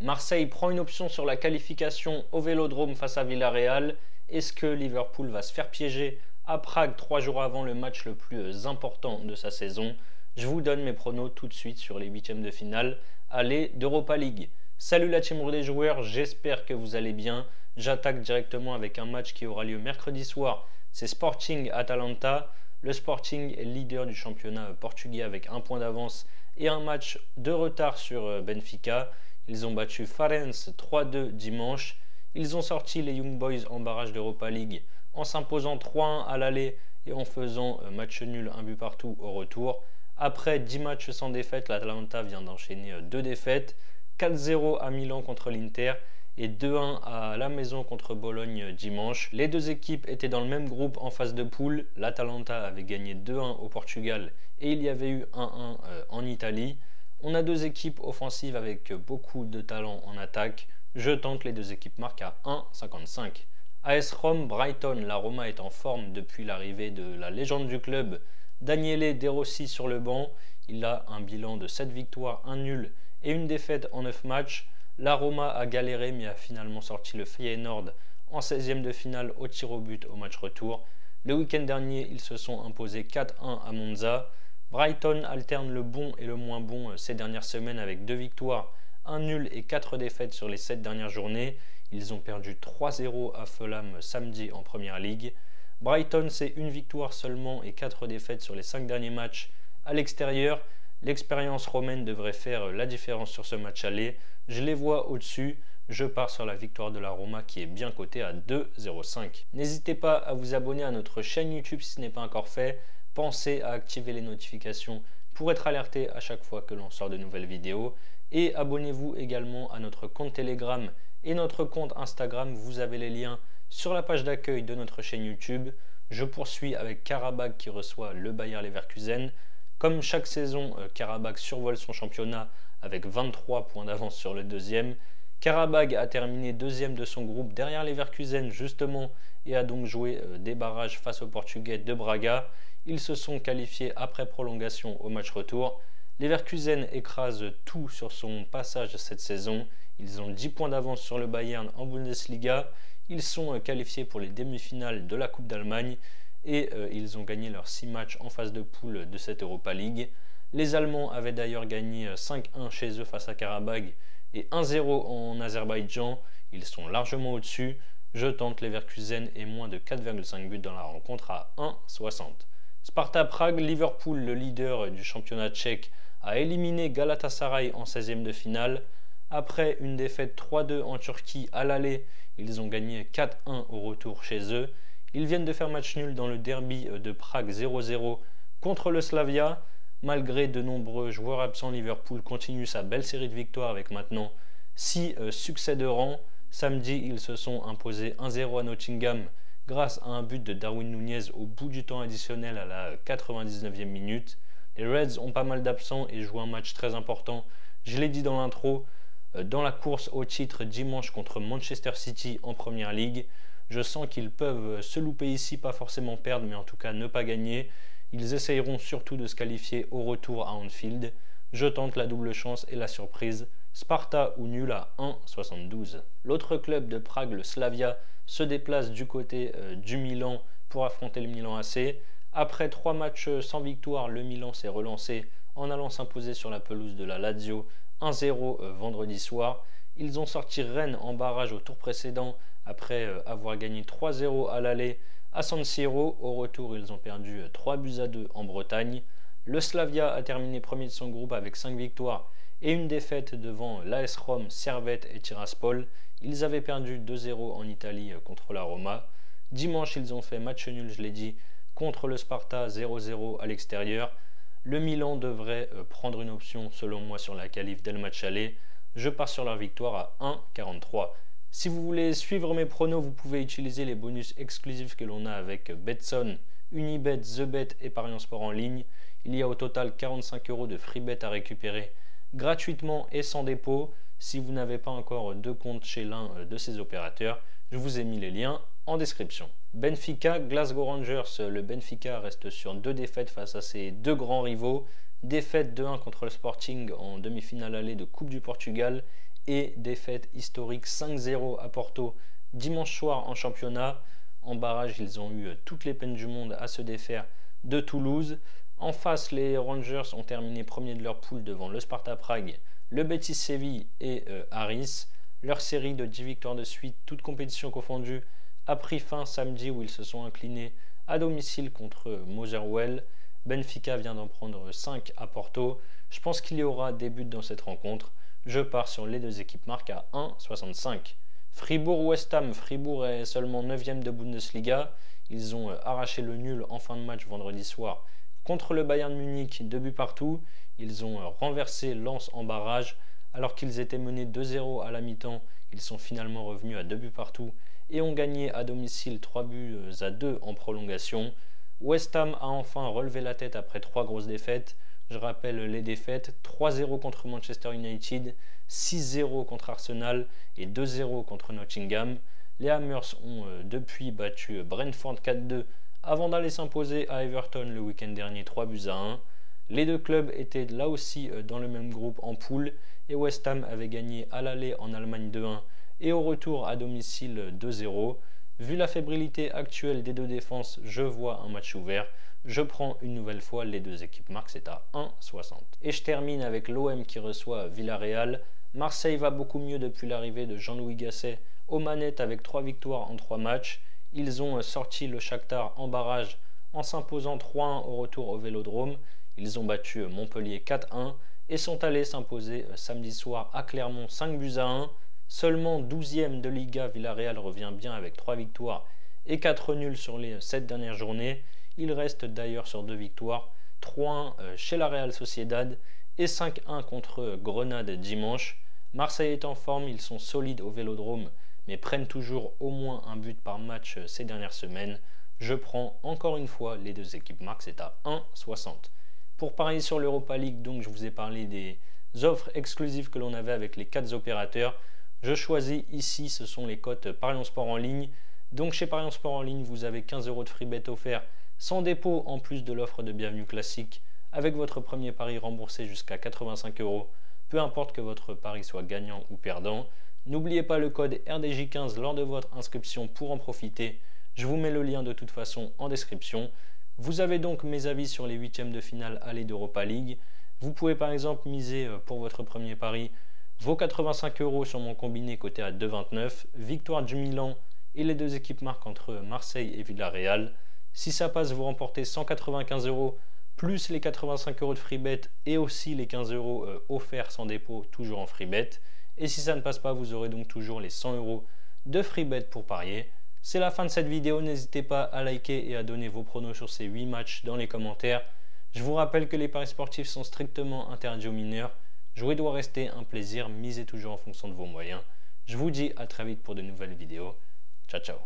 Marseille prend une option sur la qualification au Vélodrome face à Villarreal. Est-ce que Liverpool va se faire piéger à Prague 3 jours avant le match le plus important de sa saison? Je vous donne mes pronos tout de suite sur les huitièmes de finale aller d'Europa League. Salut la team des joueurs, j'espère que vous allez bien. J'attaque directement avec un match qui aura lieu mercredi soir. C'est Sporting-Atalanta. Le Sporting est leader du championnat portugais avec un point d'avance et un match de retard sur Benfica. Ils ont battu Farense 3-2 dimanche. Ils ont sorti les Young Boys en barrage d'Europa League en s'imposant 3-1 à l'aller et en faisant match nul, un but partout au retour. Après 10 matchs sans défaite, l'Atalanta vient d'enchaîner 2 défaites. 4-0 à Milan contre l'Inter et 2-1 à la maison contre Bologne dimanche. Les deux équipes étaient dans le même groupe en phase de poule. L'Atalanta avait gagné 2-1 au Portugal et il y avait eu 1-1 en Italie. On a deux équipes offensives avec beaucoup de talent en attaque. Je tente les deux équipes marquent à 1,55. AS Rome, Brighton, la Roma est en forme depuis l'arrivée de la légende du club, Daniele De Rossi sur le banc. Il a un bilan de 7 victoires, 1 nul et une défaite en 9 matchs. La Roma a galéré mais a finalement sorti le Feyenoord en 16e de finale au tir au but au match retour. Le week-end dernier, ils se sont imposés 4-1 à Monza. Brighton alterne le bon et le moins bon ces dernières semaines avec 2 victoires, 1 nul et 4 défaites sur les 7 dernières journées. Ils ont perdu 3-0 à Fulham samedi en Première Ligue. Brighton, c'est 1 victoire seulement et 4 défaites sur les 5 derniers matchs à l'extérieur. L'expérience romaine devrait faire la différence sur ce match aller. Je les vois au-dessus. Je pars sur la victoire de la Roma qui est bien cotée à 2,05. N'hésitez pas à vous abonner à notre chaîne YouTube si ce n'est pas encore fait. Pensez à activer les notifications pour être alerté à chaque fois que l'on sort de nouvelles vidéos. Et abonnez-vous également à notre compte Telegram et notre compte Instagram. Vous avez les liens sur la page d'accueil de notre chaîne YouTube. Je poursuis avec Karabakh qui reçoit le Bayer Leverkusen. Comme chaque saison, Karabakh survole son championnat avec 23 points d'avance sur le deuxième. Karabakh a terminé deuxième de son groupe derrière Leverkusen justement et a donc joué des barrages face aux Portugais de Braga. Ils se sont qualifiés après prolongation au match retour. Leverkusen écrase tout sur son passage cette saison. Ils ont 10 points d'avance sur le Bayern en Bundesliga. Ils sont qualifiés pour les demi-finales de la Coupe d'Allemagne et ils ont gagné leurs 6 matchs en phase de poule de cette Europa League. Les Allemands avaient d'ailleurs gagné 5-1 chez eux face à Karabakh et 1-0 en Azerbaïdjan. Ils sont largement au-dessus. Je tente Leverkusen et moins de 4,5 buts dans la rencontre à 1,60. Sparta Prague, Liverpool, le leader du championnat tchèque, a éliminé Galatasaray en 16e de finale. Après une défaite 3-2 en Turquie à l'aller, ils ont gagné 4-1 au retour chez eux. Ils viennent de faire match nul dans le derby de Prague 0-0 contre le Slavia. Malgré de nombreux joueurs absents, Liverpool continue sa belle série de victoires avec maintenant 6 succès de rang. Samedi, ils se sont imposés 1-0 à Nottingham grâce à un but de Darwin Núñez au bout du temps additionnel à la 99e minute. Les Reds ont pas mal d'absents et jouent un match très important. Je l'ai dit dans l'intro, dans la course au titre dimanche contre Manchester City en Première Ligue. Je sens qu'ils peuvent se louper ici, pas forcément perdre, mais en tout cas ne pas gagner. Ils essayeront surtout de se qualifier au retour à Anfield. Je tente la double chance et la surprise. Sparta ou nul à 1,72. L'autre club de Prague, le Slavia, se déplace du côté du Milan pour affronter le Milan AC. Après 3 matchs sans victoire, le Milan s'est relancé en allant s'imposer sur la pelouse de la Lazio 1-0 vendredi soir. Ils ont sorti Rennes en barrage au tour précédent après avoir gagné 3-0 à l'aller à San Siro. Au retour, ils ont perdu 3-2 en Bretagne. Le Slavia a terminé premier de son groupe avec 5 victoires et une défaite devant l'AS Rome, Servette et Tiraspol. Ils avaient perdu 2-0 en Italie contre la Roma. Dimanche, ils ont fait match nul, je l'ai dit, contre le Sparta 0-0 à l'extérieur. Le Milan devrait prendre une option selon moi sur la qualif dès le match aller. Je pars sur leur victoire à 1,43. Si vous voulez suivre mes pronos, vous pouvez utiliser les bonus exclusifs que l'on a avec Betson, Unibet, TheBet et Parions Sport en ligne. Il y a au total 45 € de free bet à récupérer gratuitement et sans dépôt. Si vous n'avez pas encore de compte chez l'un de ces opérateurs, je vous ai mis les liens en description. Benfica, Glasgow Rangers, le Benfica reste sur 2 défaites face à ses 2 grands rivaux. Défaite 2-1 contre le Sporting en demi-finale aller de Coupe du Portugal et défaite historique 5-0 à Porto dimanche soir en championnat. En barrage, ils ont eu toutes les peines du monde à se défaire de Toulouse. En face, les Rangers ont terminé premier de leur poule devant le Sparta Prague, le Betis Séville et Aris. Leur série de 10 victoires de suite, toutes compétitions confondues, a pris fin samedi où ils se sont inclinés à domicile contre Motherwell. Benfica vient d'en prendre 5 à Porto. Je pense qu'il y aura des buts dans cette rencontre. Je pars sur les deux équipes marques à 1,65. Fribourg-West Ham. Fribourg est seulement 9e de Bundesliga. Ils ont arraché le nul en fin de match vendredi soir contre le Bayern Munich, 2 buts partout. Ils ont renversé Lens en barrage. Alors qu'ils étaient menés 2-0 à la mi-temps, ils sont finalement revenus à 2 buts partout et ont gagné à domicile 3 buts à 2 en prolongation. West Ham a enfin relevé la tête après 3 grosses défaites. Je rappelle les défaites: 3-0 contre Manchester United, 6-0 contre Arsenal et 2-0 contre Nottingham. Les Hammers ont depuis battu Brentford 4-2 avant d'aller s'imposer à Everton le week-end dernier 3 buts à 1. Les deux clubs étaient là aussi dans le même groupe en poule et West Ham avait gagné à l'aller en Allemagne 2-1 et au retour à domicile 2-0. Vu la fébrilité actuelle des deux défenses, je vois un match ouvert. Je prends une nouvelle fois les deux équipes marques, c'est à 1,60. Et je termine avec l'OM qui reçoit Villarreal. Marseille va beaucoup mieux depuis l'arrivée de Jean-Louis Gasset aux manettes avec 3 victoires en 3 matchs. Ils ont sorti le Shakhtar en barrage en s'imposant 3-1 au retour au Vélodrome. Ils ont battu Montpellier 4-1 et sont allés s'imposer samedi soir à Clermont 5 buts à 1. Seulement 12e de Liga, Villarreal revient bien avec 3 victoires et 4 nuls sur les 7 dernières journées. Il reste d'ailleurs sur 2 victoires, 3-1 chez la Real Sociedad et 5-1 contre Grenade dimanche. Marseille est en forme, ils sont solides au Vélodrome mais prennent toujours au moins un but par match ces dernières semaines. Je prends encore une fois les deux équipes marques, c'est à 1,60. Pour parier sur l'Europa League, donc je vous ai parlé des offres exclusives que l'on avait avec les 4 opérateurs. Je choisis ici, ce sont les cotes Parions Sport en ligne. Donc chez Parions Sport en ligne, vous avez 15 € de free bet offert sans dépôt en plus de l'offre de bienvenue classique avec votre premier pari remboursé jusqu'à 85 €, peu importe que votre pari soit gagnant ou perdant. N'oubliez pas le code RDJ15 lors de votre inscription pour en profiter. Je vous mets le lien de toute façon en description. Vous avez donc mes avis sur les 8e de finale aller d'Europa League. Vous pouvez par exemple miser pour votre premier pari vos 85 € sur mon combiné coté à 2,29, victoire du Milan et les deux équipes marques entre Marseille et Villarreal. Si ça passe, vous remportez 195 € plus les 85 € de free bet et aussi les 15 € offerts sans dépôt, toujours en free bet. Et si ça ne passe pas, vous aurez donc toujours les 100 € de free bet pour parier. C'est la fin de cette vidéo, n'hésitez pas à liker et à donner vos pronos sur ces 8 matchs dans les commentaires. Je vous rappelle que les paris sportifs sont strictement interdits aux mineurs. Jouer doit rester un plaisir, misez toujours en fonction de vos moyens. Je vous dis à très vite pour de nouvelles vidéos. Ciao ciao.